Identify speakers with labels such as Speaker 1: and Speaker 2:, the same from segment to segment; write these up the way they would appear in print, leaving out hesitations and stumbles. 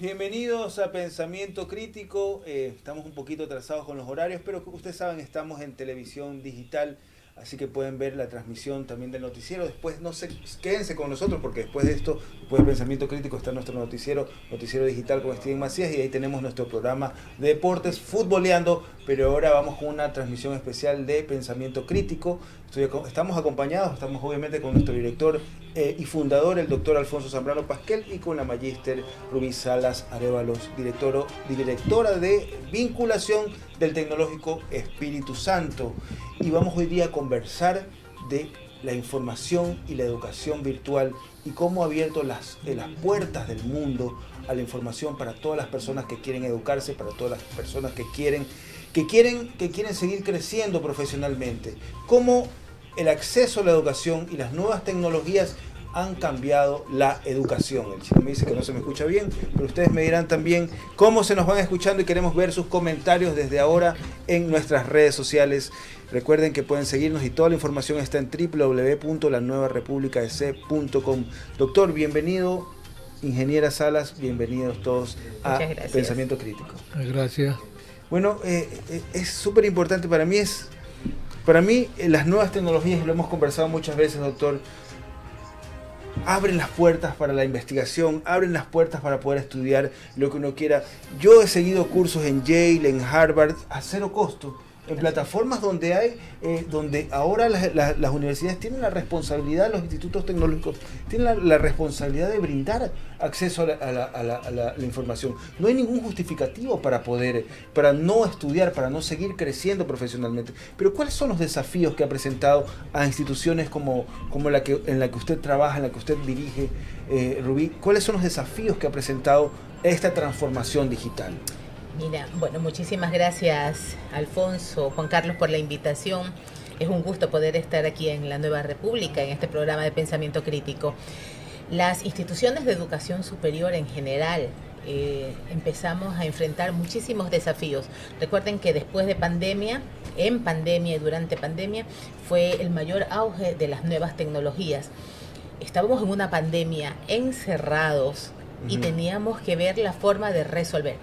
Speaker 1: Bienvenidos a Pensamiento Crítico. Estamos un poquito atrasados con los horarios, pero como ustedes saben, estamos en televisión digital, así que pueden ver la transmisión también del noticiero. Después, no sé, quédense con nosotros porque después de esto, después de Pensamiento Crítico, está nuestro noticiero digital con Steven Macías, y ahí tenemos nuestro programa de deportes, Futboleando, pero ahora vamos con una transmisión especial de Pensamiento Crítico. Estamos acompañados, estamos obviamente con nuestro director y fundador, el doctor Alfonso Zambrano Pasquel, y con la magíster Rubí Salas Arévalos, directora de vinculación del Tecnológico Espíritu Santo. Y vamos hoy día a conversar de la información y la educación virtual y cómo ha abierto las puertas del mundo a la información para todas las personas que quieren educarse, para todas las personas que quieren seguir creciendo profesionalmente. Cómo el acceso a la educación y las nuevas tecnologías han cambiado la educación. El chino me dice que no se me escucha bien, pero ustedes me dirán también cómo se nos van escuchando, y queremos ver sus comentarios desde ahora en nuestras redes sociales. Recuerden que pueden seguirnos y toda la información está en www.lanuevarepublicaec.com. Doctor, bienvenido. Ingeniera Salas, bienvenidos todos a Pensamiento Crítico.
Speaker 2: Gracias.
Speaker 1: Bueno, es súper importante para mí, las nuevas tecnologías, lo hemos conversado muchas veces, doctor, abren las puertas para la investigación, abren las puertas para poder estudiar lo que uno quiera. Yo he seguido cursos en Yale, en Harvard, a cero costo, en plataformas donde ahora las universidades tienen la responsabilidad, los institutos tecnológicos tienen la responsabilidad de brindar acceso a la información. No hay ningún justificativo para no estudiar, para no seguir creciendo profesionalmente. Pero ¿cuáles son los desafíos que ha presentado a instituciones como en la que usted trabaja, en la que usted dirige, Rubí? ¿Cuáles son los desafíos que ha presentado esta transformación digital?
Speaker 3: Mira, bueno, muchísimas gracias, Alfonso, Juan Carlos, por la invitación. Es un gusto poder estar aquí en la Nueva República, en este programa de Pensamiento Crítico. Las instituciones de educación superior en general empezamos a enfrentar muchísimos desafíos. Recuerden que después de pandemia, en pandemia y durante pandemia, fue el mayor auge de las nuevas tecnologías. Estábamos en una pandemia encerrados y teníamos que ver la forma de resolver.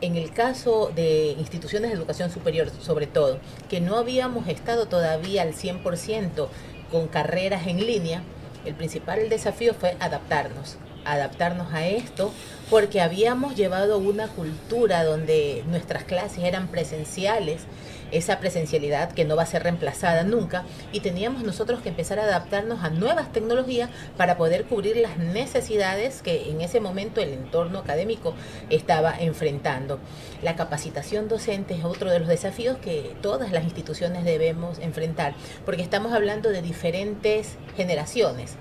Speaker 3: En el caso de instituciones de educación superior, sobre todo, que no habíamos estado todavía al 100% con carreras en línea, el principal desafío fue adaptarnos a esto, porque habíamos llevado una cultura donde nuestras clases eran presenciales, esa presencialidad que no va a ser reemplazada nunca, y teníamos nosotros que empezar a adaptarnos a nuevas tecnologías para poder cubrir las necesidades que en ese momento el entorno académico estaba enfrentando. La capacitación docente es otro de los desafíos que todas las instituciones debemos enfrentar, porque estamos hablando de diferentes generaciones.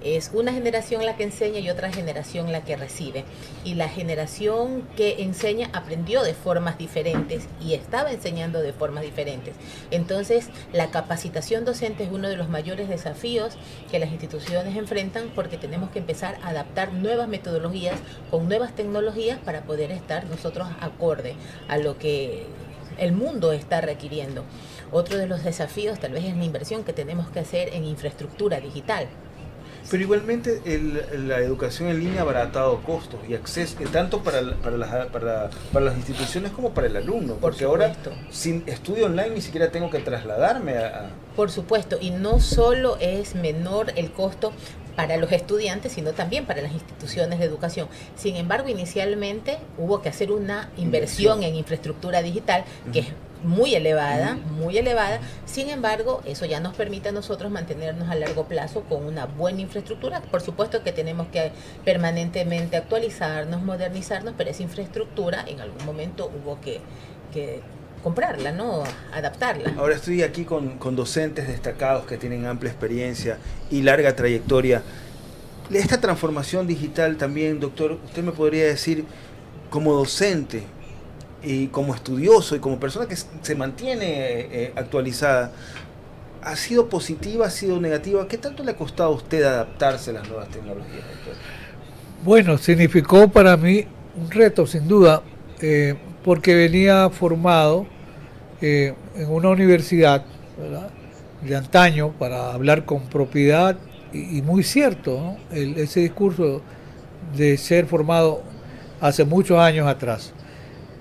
Speaker 3: Es una generación la que enseña y otra generación la que recibe. Y la generación que enseña aprendió de formas diferentes y estaba enseñando de formas diferentes. Entonces, la capacitación docente es uno de los mayores desafíos que las instituciones enfrentan, porque tenemos que empezar a adaptar nuevas metodologías con nuevas tecnologías para poder estar nosotros acorde a lo que el mundo está requiriendo. Otro de los desafíos tal vez es la inversión que tenemos que hacer en infraestructura digital.
Speaker 1: Pero igualmente la educación en línea ha abaratado costos y acceso, tanto para las instituciones como para el alumno, porque ahora sin estudio online ni siquiera tengo que trasladarme a...
Speaker 3: Por supuesto, y no solo es menor el costo para los estudiantes, sino también para las instituciones de educación. Sin embargo, inicialmente hubo que hacer una inversión en infraestructura digital, que es muy elevada. Sin embargo, eso ya nos permite a nosotros mantenernos a largo plazo con una buena infraestructura. Por supuesto que tenemos que permanentemente actualizarnos, modernizarnos, pero esa infraestructura en algún momento hubo que comprarla, ¿no? Adaptarla.
Speaker 1: Ahora estoy aquí con docentes destacados que tienen amplia experiencia y larga trayectoria. Esta transformación digital también, doctor, usted me podría decir, como docente y como estudioso y como persona que se mantiene actualizada, ¿ha sido positiva, ha sido negativa? ¿Qué tanto le ha costado a usted adaptarse a las nuevas tecnologías, doctor?
Speaker 2: Bueno, significó para mí un reto, sin duda, porque venía formado en una universidad, ¿verdad?, de antaño, para hablar con propiedad, y muy cierto, ¿no? Ese discurso de ser formado hace muchos años atrás.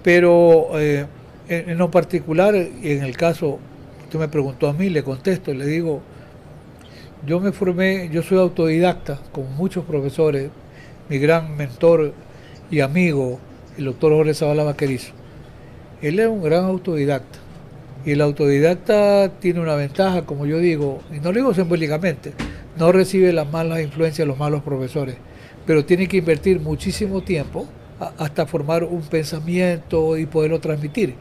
Speaker 2: Pero en lo particular, y en el caso, usted me preguntó a mí, le contesto, le digo, yo me formé, yo soy autodidacta, como muchos profesores, mi gran mentor y amigo, el doctor Jorge Zavala Vaquerizo. Él es un gran autodidacta. Y el autodidacta tiene una ventaja, como yo digo, y no lo digo simbólicamente, no recibe las malas influencias de los malos profesores, pero tiene que invertir muchísimo tiempo hasta formar un pensamiento y poderlo transmitir.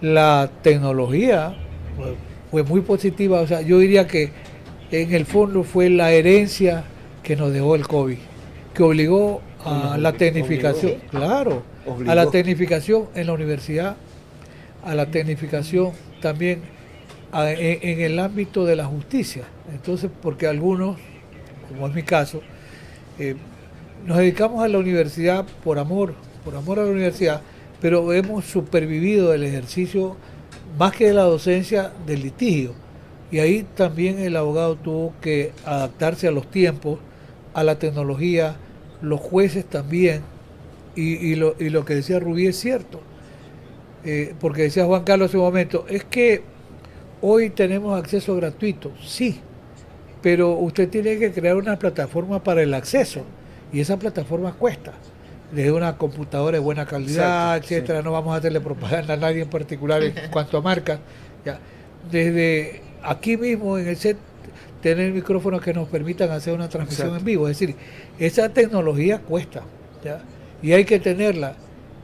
Speaker 2: La tecnología fue muy positiva, o sea, yo diría que en el fondo fue la herencia que nos dejó el COVID, que obligó a la tecnificación, claro, a la tecnificación en la universidad, a la tecnificación también en el ámbito de la justicia. Entonces, porque algunos, como es mi caso, nos dedicamos a la universidad por amor a la universidad, pero hemos supervivido el ejercicio, más que de la docencia, del litigio. Y ahí también el abogado tuvo que adaptarse a los tiempos, a la tecnología, los jueces también, y lo que decía Rubí es cierto. Porque decía Juan Carlos hace un momento, es que hoy tenemos acceso gratuito, sí, pero usted tiene que crear una plataforma para el acceso, y esa plataforma cuesta, desde una computadora de buena calidad, exacto, etcétera, sí. No vamos a hacerle propaganda a nadie en particular en cuanto a marcas, ya. Desde aquí mismo en el set, tener micrófonos que nos permitan hacer una transmisión, exacto, en vivo, es decir, esa tecnología cuesta, ¿ya? Y hay que tenerla,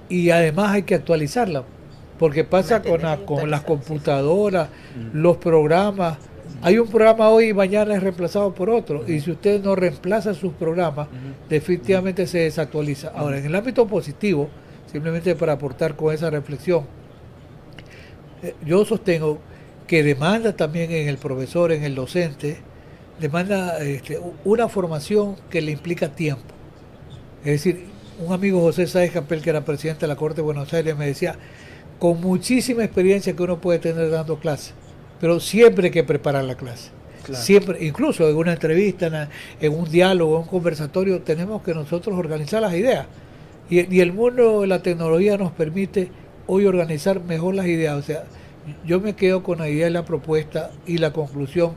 Speaker 2: y además hay que actualizarla, porque pasa con las computadoras, los programas. Hay un programa hoy y mañana es reemplazado por otro, y si usted no reemplaza sus programas, definitivamente se desactualiza. Ahora, en el ámbito positivo, simplemente para aportar con esa reflexión, yo sostengo que demanda también en el profesor, en el docente, demanda una formación que le implica tiempo. Es decir, un amigo, José Sáez Capel, que era presidente de la Corte de Buenos Aires, me decía, con muchísima experiencia que uno puede tener dando clases, pero siempre hay que preparar la clase. Claro. Siempre, incluso en una entrevista, en un diálogo, en un conversatorio, tenemos que nosotros organizar las ideas. Y el mundo de la tecnología nos permite hoy organizar mejor las ideas. O sea, yo me quedo con la idea y la propuesta y la conclusión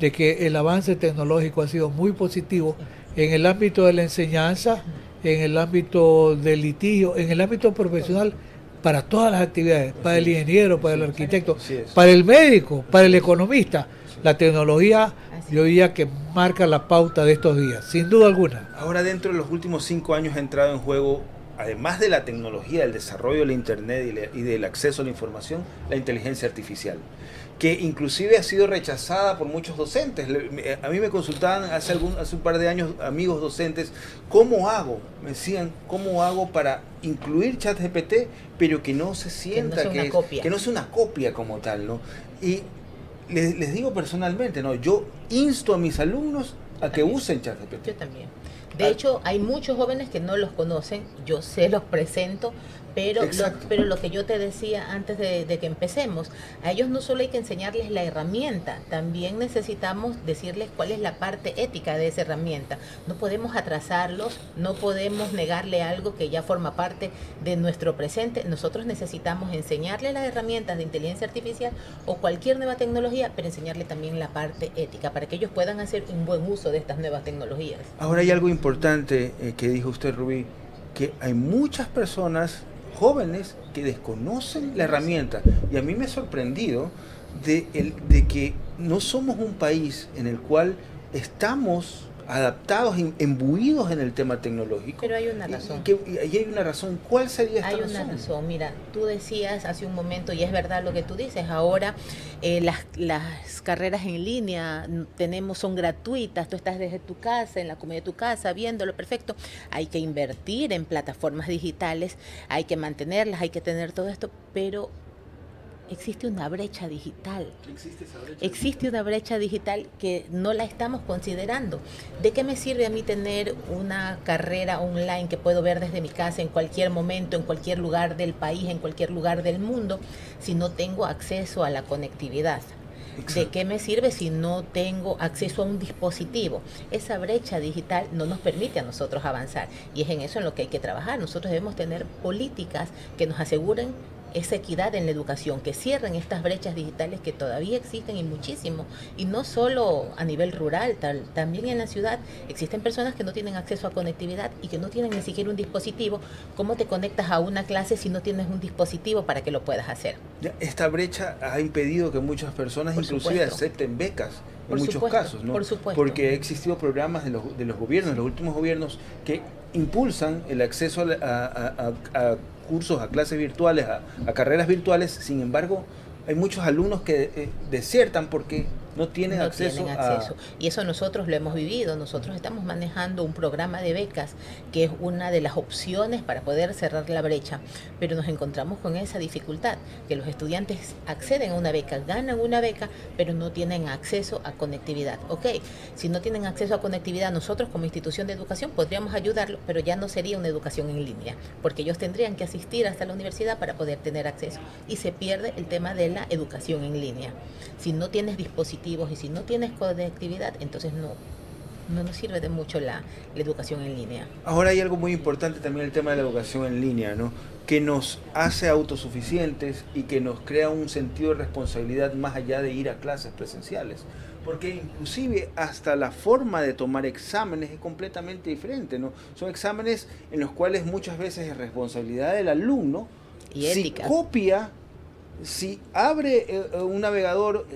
Speaker 2: de que el avance tecnológico ha sido muy positivo en el ámbito de la enseñanza, en el ámbito del litigio, en el ámbito profesional, para todas las actividades, para el ingeniero, para el arquitecto, para el médico, para el economista. La tecnología, yo diría que marca la pauta de estos días, sin duda alguna.
Speaker 1: Ahora, dentro de los últimos 5 años ha entrado en juego, además de la tecnología, el desarrollo de la Internet y del acceso a la información, la inteligencia artificial, que inclusive ha sido rechazada por muchos docentes. A mí me consultaban hace un par de años amigos docentes, ¿cómo hago? Me decían, ¿cómo hago para incluir ChatGPT, pero que no se sienta que no sea una copia como tal, ¿no? Y les digo personalmente, ¿no? Yo insto a mis alumnos a que usen ChatGPT.
Speaker 3: Yo también. De hecho, hay muchos jóvenes que no los conocen, yo se los presento, pero lo que yo te decía antes de que empecemos, a ellos no solo hay que enseñarles la herramienta, también necesitamos decirles cuál es la parte ética de esa herramienta. No podemos atrasarlos, no podemos negarle algo que ya forma parte de nuestro presente. Nosotros necesitamos enseñarles las herramientas de inteligencia artificial o cualquier nueva tecnología, pero enseñarle también la parte ética para que ellos puedan hacer un buen uso de estas nuevas tecnologías.
Speaker 1: Ahora hay algo importante que dijo usted, Rubí, que hay muchas personas jóvenes que desconocen la herramienta, y a mí me ha sorprendido de que no somos un país en el cual estamos adaptados, imbuidos en el tema tecnológico.
Speaker 3: Pero hay una razón.
Speaker 1: Y hay una razón. ¿Cuál sería esta razón? Hay una razón.
Speaker 3: Mira, tú decías hace un momento, y es verdad lo que tú dices, ahora las carreras en línea son gratuitas, tú estás desde tu casa, en la comodidad de tu casa, viéndolo, perfecto. Hay que invertir en plataformas digitales, hay que mantenerlas, hay que tener todo esto, pero existe una brecha digital. Existe una brecha digital que no la estamos considerando. ¿De qué me sirve a mí tener una carrera online que puedo ver desde mi casa en cualquier momento, en cualquier lugar del país, en cualquier lugar del mundo, si no tengo acceso a la conectividad? ¿De qué me sirve si no tengo acceso a un dispositivo? Esa brecha digital no nos permite a nosotros avanzar y es en eso en lo que hay que trabajar. Nosotros debemos tener políticas que nos aseguren esa equidad en la educación, que cierren estas brechas digitales que todavía existen y muchísimo, y no solo a nivel rural, también en la ciudad existen personas que no tienen acceso a conectividad y que no tienen ni siquiera un dispositivo. ¿Cómo te conectas a una clase si no tienes un dispositivo para que lo puedas hacer?
Speaker 1: Esta brecha ha impedido que muchas personas inclusive acepten becas en muchos casos, ¿no?
Speaker 3: Por supuesto.
Speaker 1: Porque ha existido programas de los gobiernos, de los últimos gobiernos, que impulsan el acceso a cursos, a clases virtuales, a carreras virtuales. Sin embargo, hay muchos alumnos que desertan porque no tienen acceso.
Speaker 3: Y eso nosotros lo hemos vivido. Nosotros estamos manejando un programa de becas que es una de las opciones para poder cerrar la brecha, pero nos encontramos con esa dificultad, que los estudiantes acceden a una beca, ganan una beca, pero no tienen acceso a conectividad. Ok, si no tienen acceso a conectividad, nosotros como institución de educación podríamos ayudarlos, pero ya no sería una educación en línea, porque ellos tendrían que asistir hasta la universidad para poder tener acceso, y se pierde el tema de la educación en línea. Si no tienes dispositivos y si no tienes conectividad, entonces no nos sirve de mucho la educación en línea.
Speaker 1: Ahora hay algo muy importante también, el tema de la educación en línea, ¿no? Que nos hace autosuficientes y que nos crea un sentido de responsabilidad más allá de ir a clases presenciales. Porque inclusive hasta la forma de tomar exámenes es completamente diferente, ¿no? Son exámenes en los cuales muchas veces es responsabilidad del alumno,
Speaker 3: y ética.
Speaker 1: Si copia, si abre un navegador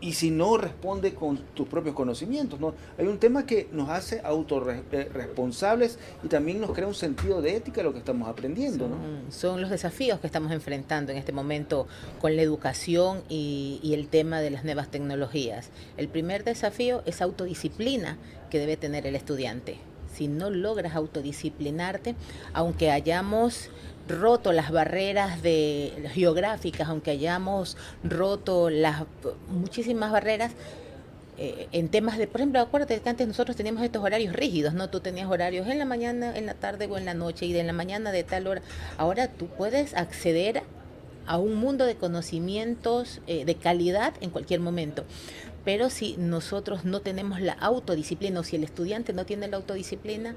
Speaker 1: y si no responde con tus propios conocimientos, ¿no? Hay un tema que nos hace autorresponsables y también nos crea un sentido de ética de lo que estamos aprendiendo, ¿no?
Speaker 3: Son los desafíos que estamos enfrentando en este momento con la educación y el tema de las nuevas tecnologías. El primer desafío es autodisciplina que debe tener el estudiante. Si no logras autodisciplinarte, aunque hayamos roto las barreras geográficas, aunque hayamos roto las muchísimas barreras en temas de, por ejemplo, acuérdate que antes nosotros teníamos estos horarios rígidos, ¿no? Tú tenías horarios en la mañana, en la tarde o en la noche, y de la mañana de tal hora. Ahora tú puedes acceder a un mundo de conocimientos de calidad en cualquier momento. Pero si nosotros no tenemos la autodisciplina, o si el estudiante no tiene la autodisciplina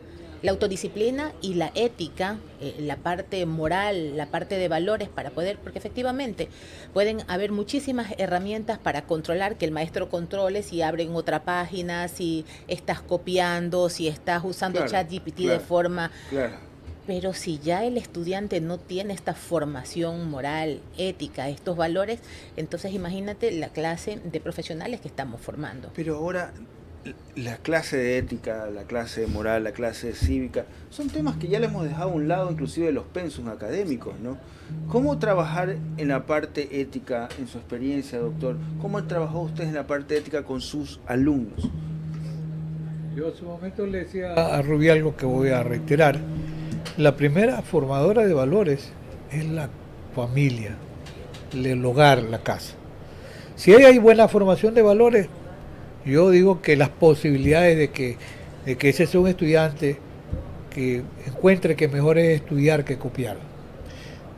Speaker 3: y la ética, la parte moral, la parte de valores para poder, porque efectivamente pueden haber muchísimas herramientas para controlar, que el maestro controle si abren otra página, si estás copiando, si estás usando ChatGPT de forma... Pero si ya el estudiante no tiene esta formación moral, ética, estos valores, entonces imagínate la clase de profesionales que estamos formando.
Speaker 1: Pero ahora la clase de ética, la clase de moral, la clase de cívica, son temas que ya le hemos dejado a un lado inclusive de los pensums académicos, ¿no? ¿Cómo trabajar en la parte ética en su experiencia, doctor? ¿Cómo han trabajado ustedes en la parte ética con sus alumnos?
Speaker 2: Yo en su momento le decía a Rubí algo que voy a reiterar. La primera formadora de valores es la familia, el hogar, la casa. Si hay buena formación de valores, yo digo que las posibilidades de que ese sea un estudiante que encuentre que mejor es estudiar que copiar.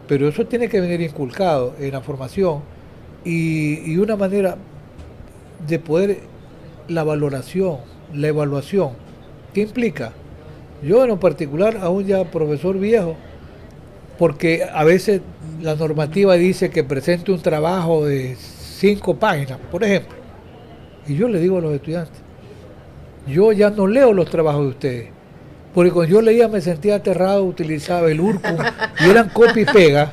Speaker 2: Pero eso tiene que venir inculcado en la formación y una manera de poder, la valoración, la evaluación. ¿Qué implica? Yo en lo particular, aún ya profesor viejo, porque a veces la normativa dice que presente un trabajo de 5 páginas, por ejemplo. Y yo le digo a los estudiantes, yo ya no leo los trabajos de ustedes, porque cuando yo leía me sentía aterrado, utilizaba el Urcum, y eran copia y pega.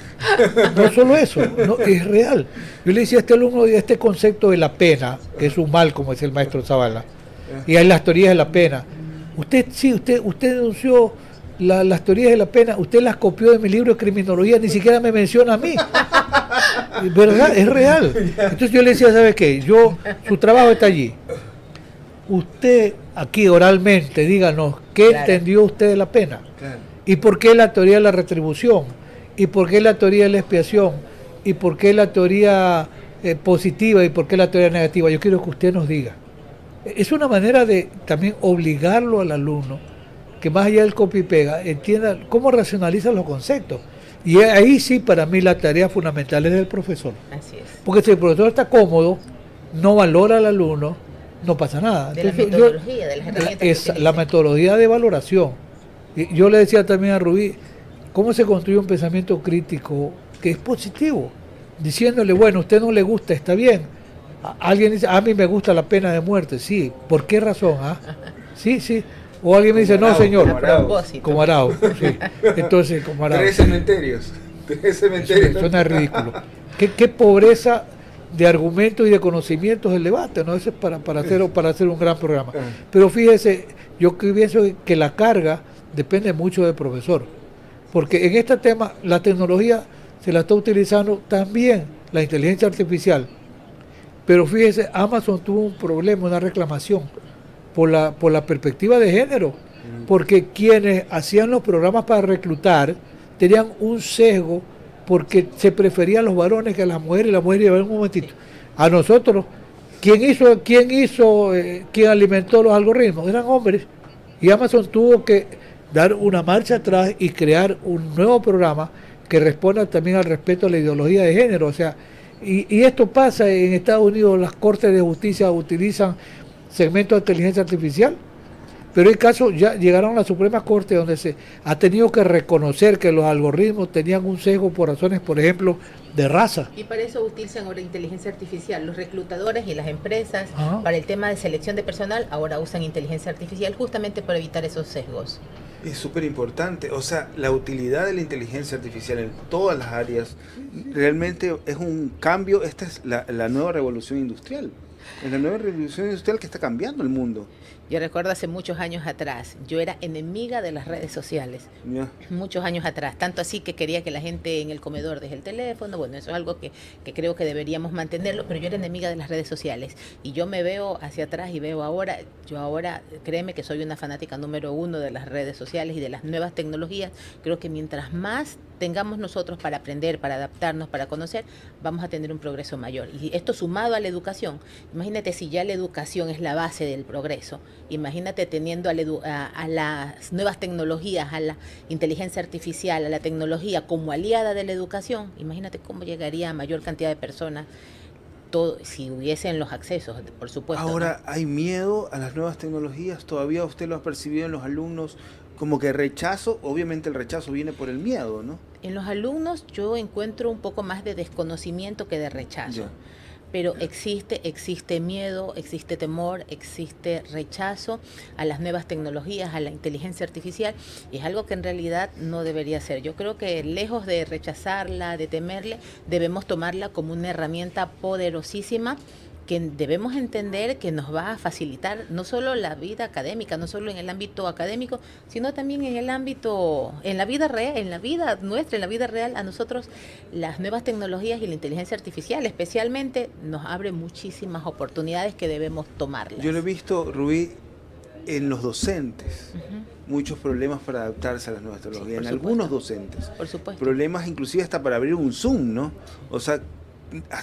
Speaker 2: No solo eso, no, es real. Yo le decía a este alumno de este concepto de la pena, que es un mal, como decía el maestro Zavala, y hay las teorías de la pena. Usted denunció las teorías de la pena, usted las copió de mi libro de criminología, ni siquiera me menciona a mí. ¿Verdad? Es real. Entonces yo le decía, ¿sabe qué? Su trabajo está allí. Usted aquí oralmente, díganos, ¿qué entendió usted de la pena? ¿Y por qué la teoría de la retribución? ¿Y por qué la teoría de la expiación? ¿Y por qué la teoría positiva? ¿Y por qué la teoría negativa? Yo quiero que usted nos diga. Es una manera de también obligarlo al alumno que más allá del copia y pega entienda cómo racionaliza los conceptos. Y ahí sí, para mí la tarea fundamental es del profesor.
Speaker 3: Así es.
Speaker 2: Porque si el profesor está cómodo no valora al alumno, no pasa nada.
Speaker 3: De la metodología, de las herramientas
Speaker 2: es la metodología de valoración. Y yo le decía también a Rubí, ¿cómo se construye un pensamiento crítico que es positivo? Diciéndole, bueno, a usted no le gusta, está bien. Alguien dice, a mí me gusta la pena de muerte, sí. ¿Por qué razón? Sí, sí. O alguien me dice, no, señor. Como Arao. Sí. Entonces, como Arao.
Speaker 1: 3 cementerios. 3 cementerios.
Speaker 2: Suena ridículo. ¿Qué pobreza de argumentos y de conocimientos el debate, ¿no? Eso es para hacer un gran programa. Pero fíjese, yo pienso que la carga depende mucho del profesor. Porque en este tema, la tecnología se la está utilizando también, la inteligencia artificial. Pero fíjese, Amazon tuvo un problema, una reclamación por la perspectiva de género, porque quienes hacían los programas para reclutar tenían un sesgo porque se preferían los varones que a las mujeres, y las mujeres llevaban un momentito. A nosotros, ¿quién alimentó los algoritmos? Eran hombres. Y Amazon tuvo que dar una marcha atrás y crear un nuevo programa que responda también al respeto a la ideología de género. O sea, y esto pasa en Estados Unidos, las cortes de justicia utilizan segmentos de inteligencia artificial, pero hay casos, ya llegaron a la Suprema Corte donde se ha tenido que reconocer que los algoritmos tenían un sesgo por razones, por ejemplo, de raza.
Speaker 3: Y para eso utilizan ahora inteligencia artificial. Los reclutadores y las empresas, para el tema de selección de personal, ahora usan inteligencia artificial justamente para evitar esos sesgos.
Speaker 1: Es súper importante, o sea, la utilidad de la inteligencia artificial en todas las áreas realmente es un cambio. Esta es la nueva revolución industrial. Es la nueva revolución industrial que está cambiando el mundo.
Speaker 3: Yo recuerdo hace muchos años atrás, yo era enemiga de las redes sociales, muchos años atrás, tanto así que quería que la gente en el comedor deje el teléfono. Bueno, eso es algo que creo que deberíamos mantenerlo, pero yo era enemiga de las redes sociales y yo me veo hacia atrás y veo ahora, créeme que soy una fanática número 1 de las redes sociales y de las nuevas tecnologías. Creo que mientras más tengamos nosotros para aprender, para adaptarnos, para conocer, vamos a tener un progreso mayor. Y esto sumado a la educación, imagínate si ya la educación es la base del progreso, imagínate teniendo a las nuevas tecnologías, a la inteligencia artificial, a la tecnología como aliada de la educación, imagínate cómo llegaría a mayor cantidad de personas, todo, si hubiesen los accesos, por supuesto.
Speaker 1: Ahora,
Speaker 3: ¿no?
Speaker 1: ¿hay miedo a las nuevas tecnologías? ¿Todavía usted lo ha percibido en los alumnos? Como que rechazo, obviamente el rechazo viene por el miedo, ¿no?
Speaker 3: En los alumnos yo encuentro un poco más de desconocimiento que de rechazo. Pero existe miedo, existe temor, existe rechazo a las nuevas tecnologías, a la inteligencia artificial, y es algo que en realidad no debería ser. Yo creo que lejos de rechazarla, de temerle, debemos tomarla como una herramienta poderosísima que debemos entender que nos va a facilitar no solo la vida académica, no solo en el ámbito académico, sino también en el ámbito, en la vida real, en la vida nuestra, en la vida real. A nosotros las nuevas tecnologías y la inteligencia artificial especialmente nos abre muchísimas oportunidades que debemos tomarlas.
Speaker 1: Yo lo he visto, Rubí, en los docentes. Muchos problemas para adaptarse a las nuevas tecnologías, en algunos docentes.
Speaker 3: Por supuesto.
Speaker 1: Problemas inclusive hasta para abrir un Zoom, ¿no? O sea,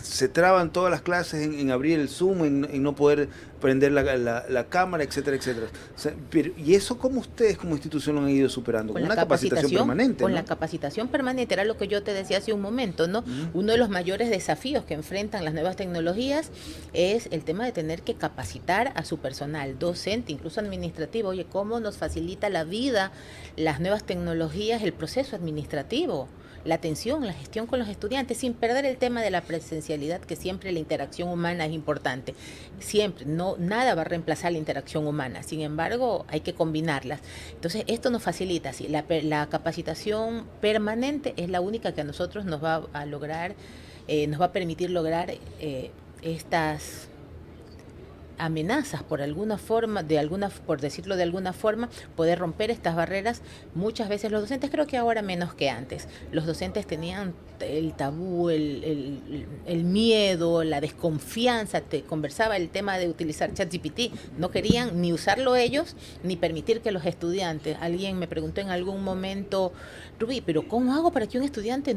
Speaker 1: se traban todas las clases en abrir el Zoom, en no poder prender la cámara, etcétera, etcétera. O sea, ¿y eso cómo ustedes como institución lo han ido superando?
Speaker 3: Con
Speaker 1: una capacitación permanente,
Speaker 3: con
Speaker 1: ¿no?
Speaker 3: la capacitación permanente, era lo que yo te decía hace un momento, ¿no? Uno de los mayores desafíos que enfrentan las nuevas tecnologías es el tema de tener que capacitar a su personal docente, incluso administrativo. Oye, ¿cómo nos facilita la vida las nuevas tecnologías, el proceso administrativo? La atención, la gestión con los estudiantes, sin perder el tema de la presencialidad, que siempre la interacción humana es importante. Siempre, nada va a reemplazar la interacción humana, sin embargo, hay que combinarlas. Entonces, esto nos facilita, sí, la capacitación permanente es la única que a nosotros nos va a lograr, nos va a permitir lograr estas amenazas por alguna forma, por decirlo de alguna forma, poder romper estas barreras. Muchas veces los docentes, creo que ahora menos que antes, los docentes tenían el tabú, el miedo, la desconfianza. Te conversaba el tema de utilizar ChatGPT, no querían ni usarlo ellos, ni permitir que los estudiantes. Alguien me preguntó en algún momento, Rubí, pero ¿cómo hago para que un estudiante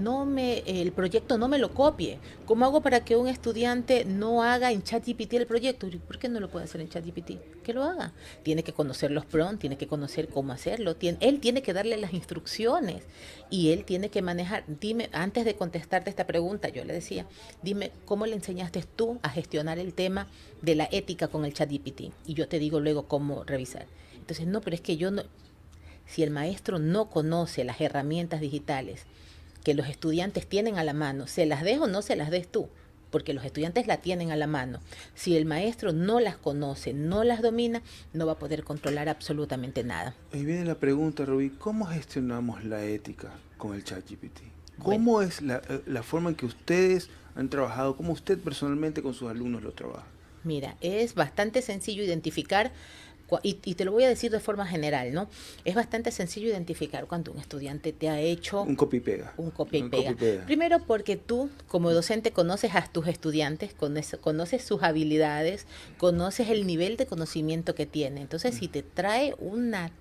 Speaker 3: el proyecto no me lo copie? ¿Cómo hago para que un estudiante no haga en ChatGPT el proyecto? ¿Por qué no lo puede hacer en ChatGPT? Que lo haga. Tiene que conocer los prompts, tiene que conocer cómo hacerlo. Él tiene que darle las instrucciones y él tiene que manejar. Dime, antes de contestarte esta pregunta, yo le decía, dime, ¿cómo le enseñaste tú a gestionar el tema de la ética con el ChatGPT? Y yo te digo luego cómo revisar. Entonces, no, pero es que yo no... Si el maestro no conoce las herramientas digitales que los estudiantes tienen a la mano, se las des o no se las des tú, porque los estudiantes la tienen a la mano. Si el maestro no las conoce, no las domina, no va a poder controlar absolutamente nada.
Speaker 1: Ahí viene la pregunta, Rubí, ¿cómo gestionamos la ética con el ChatGPT? ¿Cómo
Speaker 3: Bueno,
Speaker 1: es la forma en que ustedes han trabajado, cómo usted personalmente con sus alumnos lo trabaja?
Speaker 3: mira, es bastante sencillo identificar, y te lo voy a decir de forma general, ¿no? Es bastante sencillo identificar cuando un estudiante te ha hecho
Speaker 1: Un copy pega.
Speaker 3: un copia y
Speaker 1: Un
Speaker 3: pega.
Speaker 1: copy pega.
Speaker 3: Primero porque tú, como docente, conoces a tus estudiantes, conoces sus habilidades, conoces el nivel de conocimiento que tiene. Entonces, si te trae una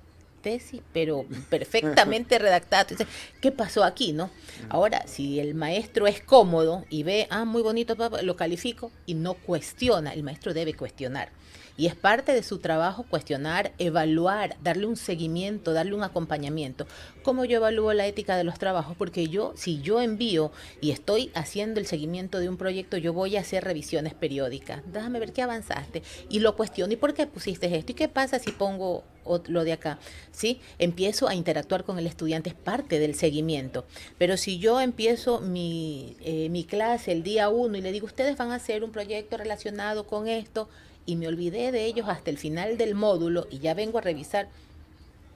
Speaker 3: tesis, pero perfectamente redactada, tú dices, ¿qué pasó aquí, no? Ahora, si el maestro es cómodo y ve, muy bonito, papá, lo califico, y no cuestiona, el maestro debe cuestionar. Y es parte de su trabajo cuestionar, evaluar, darle un seguimiento, darle un acompañamiento. ¿Cómo yo evalúo la ética de los trabajos? Porque si yo envío y estoy haciendo el seguimiento de un proyecto, yo voy a hacer revisiones periódicas. Déjame ver qué avanzaste. Y lo cuestiono. ¿Y por qué pusiste esto? ¿Y qué pasa si pongo lo de acá? ¿Sí? Empiezo a interactuar con el estudiante, es parte del seguimiento. Pero si yo empiezo mi clase el día 1 y le digo, ustedes van a hacer un proyecto relacionado con esto, y me olvidé de ellos hasta el final del módulo y ya vengo a revisar,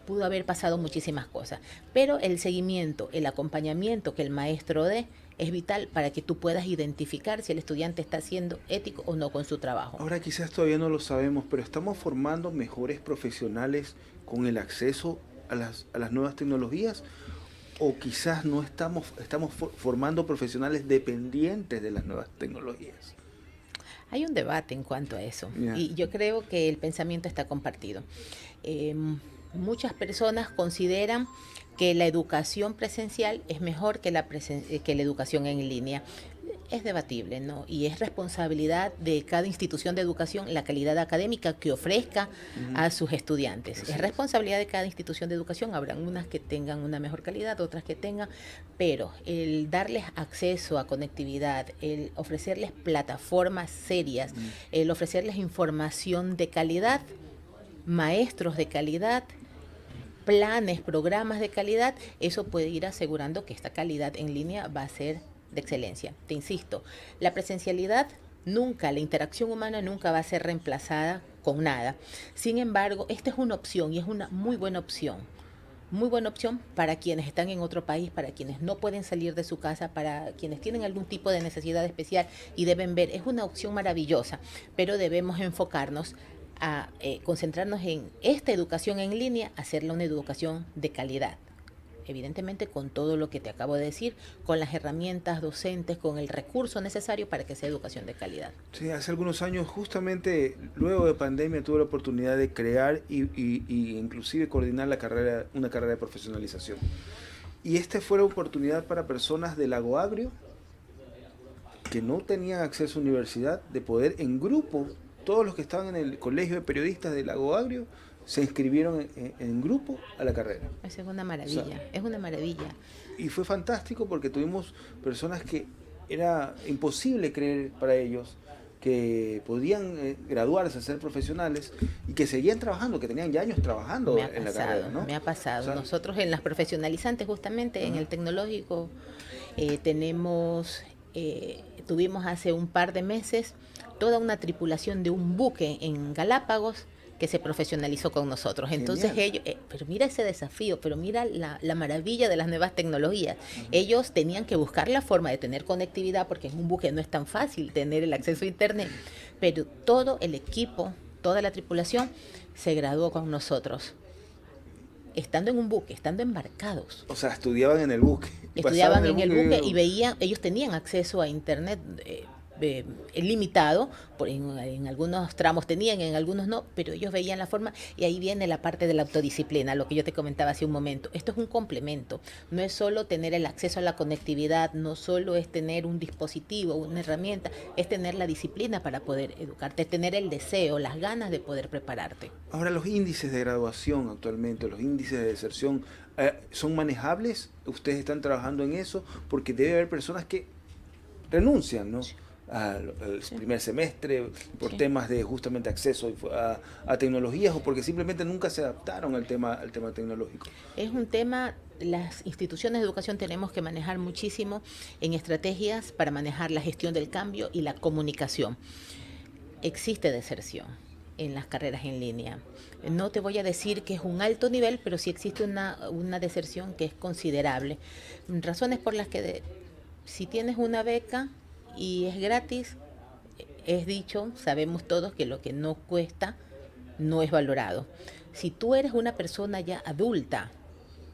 Speaker 3: pudo haber pasado muchísimas cosas. Pero el seguimiento, el acompañamiento que el maestro dé es vital para que tú puedas identificar si el estudiante está siendo ético o no con su trabajo.
Speaker 1: Ahora quizás todavía no lo sabemos, pero estamos formando mejores profesionales con el acceso a las nuevas tecnologías, o quizás no estamos formando profesionales dependientes de las nuevas tecnologías.
Speaker 3: Hay un debate en cuanto a eso,
Speaker 1: Yeah.
Speaker 3: y yo creo que el pensamiento está compartido. Muchas personas consideran que la educación presencial es mejor que la educación en línea. Es debatible, ¿no? Y es responsabilidad de cada institución de educación la calidad académica que ofrezca a sus estudiantes. Es responsabilidad de cada institución de educación. Habrán unas que tengan una mejor calidad, otras que tengan, pero el darles acceso a conectividad, el ofrecerles plataformas serias, el ofrecerles información de calidad, maestros de calidad, planes, programas de calidad, eso puede ir asegurando que esta calidad en línea va a ser de excelencia. Te insisto, la presencialidad nunca, la interacción humana nunca va a ser reemplazada con nada. Sin embargo, esta es una opción y es una muy buena opción. Muy buena opción para quienes están en otro país, para quienes no pueden salir de su casa, para quienes tienen algún tipo de necesidad especial y deben ver. Es una opción maravillosa, pero debemos enfocarnos a concentrarnos en esta educación en línea, hacerla una educación de calidad. Evidentemente con todo lo que te acabo de decir, con las herramientas docentes, con el recurso necesario para que sea educación de calidad.
Speaker 1: Sí, hace algunos años, justamente luego de pandemia, tuve la oportunidad de crear y inclusive coordinar una carrera de profesionalización. Y esta fue la oportunidad para personas del Lago Agrio que no tenían acceso a universidad, de poder en grupo, todos los que estaban en el colegio de periodistas del Lago Agrio, se inscribieron en grupo a la carrera.
Speaker 3: Es una maravilla, o sea, es una maravilla.
Speaker 1: Y fue fantástico porque tuvimos personas que era imposible creer para ellos que podían graduarse, ser profesionales y que seguían trabajando, que tenían ya años trabajando en la carrera, ¿no?
Speaker 3: Me ha pasado. O sea, nosotros en las profesionalizantes, justamente en el tecnológico, tuvimos hace un par de meses toda una tripulación de un buque en Galápagos que se profesionalizó con nosotros. Entonces ellos, pero mira ese desafío, pero mira la maravilla de las nuevas tecnologías. Ellos tenían que buscar la forma de tener conectividad, porque en un buque no es tan fácil tener el acceso a internet, pero todo el equipo, toda la tripulación se graduó con nosotros. Estando en un buque, estando embarcados.
Speaker 1: O sea, estudiaban en el buque.
Speaker 3: Estudiaban en el buque y veían, ellos tenían acceso a internet limitado, en algunos tramos tenían, en algunos no, pero ellos veían la forma, y ahí viene la parte de la autodisciplina, lo que yo te comentaba hace un momento. Esto es un complemento, no es solo tener el acceso a la conectividad, no solo es tener un dispositivo, una herramienta, es tener la disciplina para poder educarte, tener el deseo, las ganas de poder prepararte.
Speaker 1: Ahora, los índices de graduación actualmente, los índices de deserción, ¿son manejables? ¿Ustedes están trabajando en eso? Porque debe haber personas que renuncian, ¿no? Al primer semestre por temas de justamente acceso a tecnologías, o porque simplemente nunca se adaptaron al tema tecnológico.
Speaker 3: Es un tema, las instituciones de educación tenemos que manejar muchísimo en estrategias para manejar la gestión del cambio y la comunicación. Existe deserción en las carreras en línea. No te voy a decir que es un alto nivel, pero sí existe una deserción que es considerable. Razones por las que si tienes una beca y es gratis, es dicho, sabemos todos que lo que no cuesta no es valorado. Si tú eres una persona ya adulta,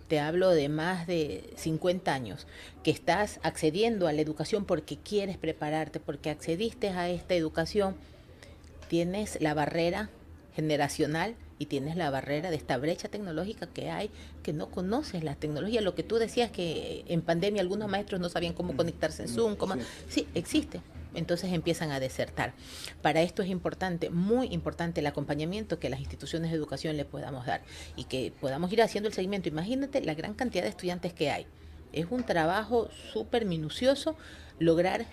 Speaker 3: te hablo de más de 50 años, que estás accediendo a la educación porque quieres prepararte, porque accediste a esta educación, tienes la barrera generacional y tienes la barrera de esta brecha tecnológica que hay, que no conoces las tecnologías. Lo que tú decías que en pandemia algunos maestros no sabían cómo conectarse en Zoom, sí, existe. Entonces empiezan a desertar. Para esto es importante, muy importante, el acompañamiento que las instituciones de educación le podamos dar y que podamos ir haciendo el seguimiento. Imagínate la gran cantidad de estudiantes que hay. Es un trabajo súper minucioso lograr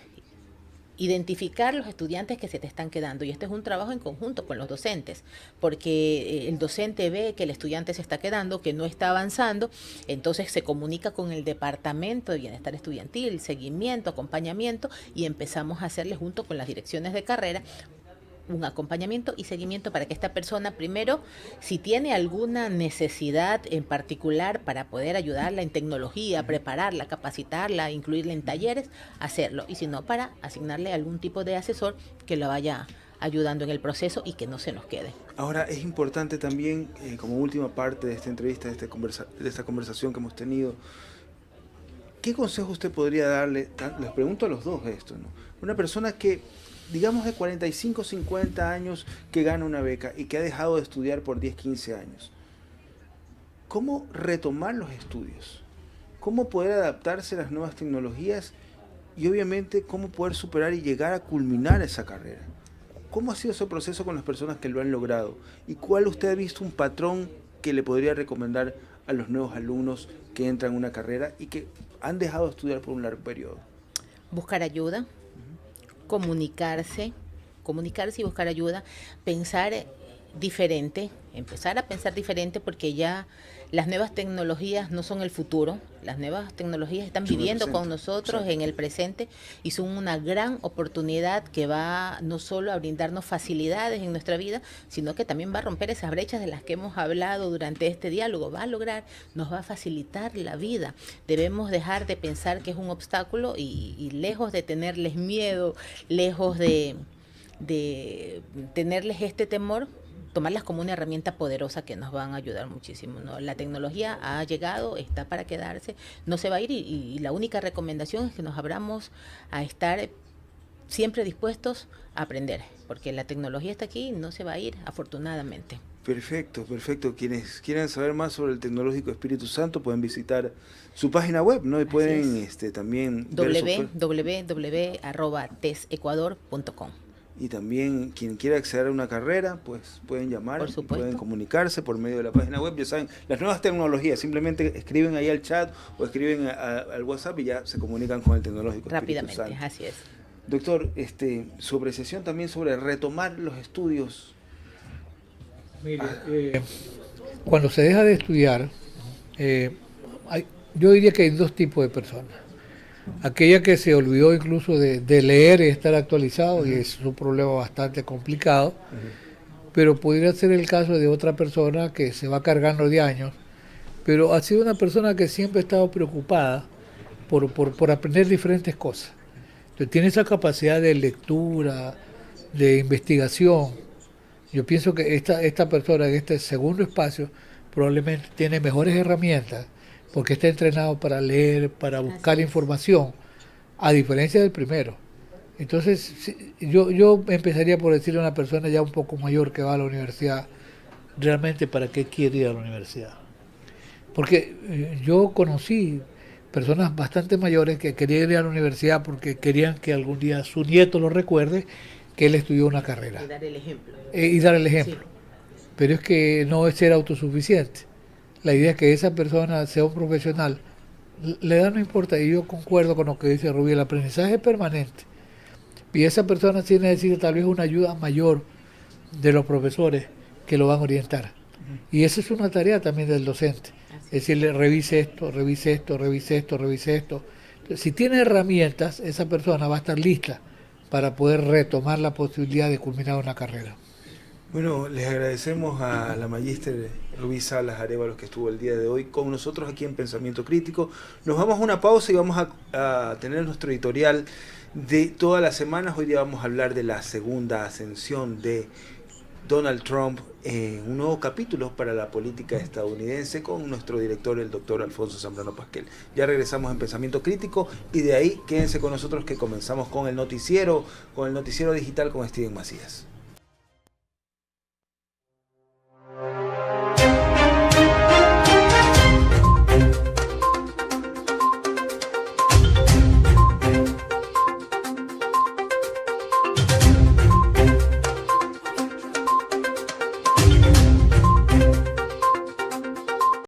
Speaker 3: identificar los estudiantes que se te están quedando, y este es un trabajo en conjunto con los docentes, porque el docente ve que el estudiante se está quedando, que no está avanzando, entonces se comunica con el departamento de bienestar estudiantil, seguimiento, acompañamiento, y empezamos a hacerle junto con las direcciones de carrera un acompañamiento y seguimiento para que esta persona, primero, si tiene alguna necesidad en particular para poder ayudarla en tecnología, prepararla, capacitarla, incluirla en talleres, hacerlo. Y si no, para asignarle algún tipo de asesor que la vaya ayudando en el proceso y que no se nos quede.
Speaker 1: Ahora, es importante también, como última parte de esta entrevista, de esta conversación que hemos tenido, ¿qué consejo usted podría darle? Les pregunto a los dos esto, ¿no? Una persona que, digamos, de 45, 50 años, que gana una beca y que ha dejado de estudiar por 10, 15 años. ¿Cómo retomar los estudios? ¿Cómo poder adaptarse a las nuevas tecnologías? Y obviamente, ¿cómo poder superar y llegar a culminar esa carrera? ¿Cómo ha sido ese proceso con las personas que lo han logrado? ¿Y cuál usted ha visto un patrón que le podría recomendar a los nuevos alumnos que entran en una carrera y que han dejado de estudiar por un largo periodo?
Speaker 3: Buscar ayuda. Comunicarse y buscar ayuda, pensar diferente, empezar a pensar diferente, porque ya las nuevas tecnologías no son el futuro, las nuevas tecnologías están viviendo con nosotros en el presente y son una gran oportunidad que va no solo a brindarnos facilidades en nuestra vida, sino que también va a romper esas brechas de las que hemos hablado durante este diálogo, nos va a facilitar la vida. Debemos dejar de pensar que es un obstáculo y lejos de tenerles miedo, lejos de tenerles este temor, tomarlas como una herramienta poderosa que nos van a ayudar muchísimo, ¿no? La tecnología ha llegado, está para quedarse, no se va a ir, y la única recomendación es que nos abramos a estar siempre dispuestos a aprender, porque la tecnología está aquí y no se va a ir, afortunadamente.
Speaker 1: Perfecto. Quienes quieran saber más sobre el Tecnológico Espíritu Santo pueden visitar su página web, ¿no? Y pueden también
Speaker 3: www.tesecuador.com.
Speaker 1: Y también quien quiera acceder a una carrera, pues pueden llamar, pueden comunicarse por medio de la página web. Ya saben, las nuevas tecnologías, simplemente escriben ahí al chat o escriben al WhatsApp y ya se comunican con el Tecnológico
Speaker 3: rápidamente,
Speaker 1: Espíritu Santo.
Speaker 3: Así es.
Speaker 1: Doctor, su apreciación también sobre retomar los estudios.
Speaker 2: Mire, cuando se deja de estudiar, yo diría que hay dos tipos de personas. Aquella que se olvidó incluso de leer y estar actualizado, y es un problema bastante complicado, pero pudiera ser el caso de otra persona que se va cargando de años, pero ha sido una persona que siempre ha estado preocupada por aprender diferentes cosas. Entonces, tiene esa capacidad de lectura, de investigación. Yo pienso que esta persona en este segundo espacio probablemente tiene mejores herramientas, porque está entrenado para leer, para buscar información, a diferencia del primero. Entonces, yo empezaría por decirle a una persona ya un poco mayor que va a la universidad, realmente para qué quiere ir a la universidad. Porque yo conocí personas bastante mayores que querían ir a la universidad porque querían que algún día su nieto lo recuerde que él estudió una carrera.
Speaker 3: Y dar el ejemplo.
Speaker 2: Y dar el ejemplo. Sí. Pero es que no es ser autosuficiente. La idea es que esa persona sea un profesional. La edad no importa, y yo concuerdo con lo que dice Rubí, el aprendizaje es permanente. Y esa persona sí necesita tal vez una ayuda mayor de los profesores que lo van a orientar. Y esa es una tarea también del docente. Es decirle, revise esto, revise esto, revise esto, revise esto. Entonces, si tiene herramientas, esa persona va a estar lista para poder retomar la posibilidad de culminar una carrera.
Speaker 1: Bueno, les agradecemos a la magíster Rubí Salas Arévalos que estuvo el día de hoy con nosotros aquí en Pensamiento Crítico. Nos vamos a una pausa y vamos a tener nuestro editorial de todas las semanas. Hoy día vamos a hablar de la segunda ascensión de Donald Trump en un nuevo capítulo para la política estadounidense con nuestro director, el doctor Alfonso Zambrano Pasquel. Ya regresamos en Pensamiento Crítico y de ahí quédense con nosotros que comenzamos con el noticiero digital con Steven Macías.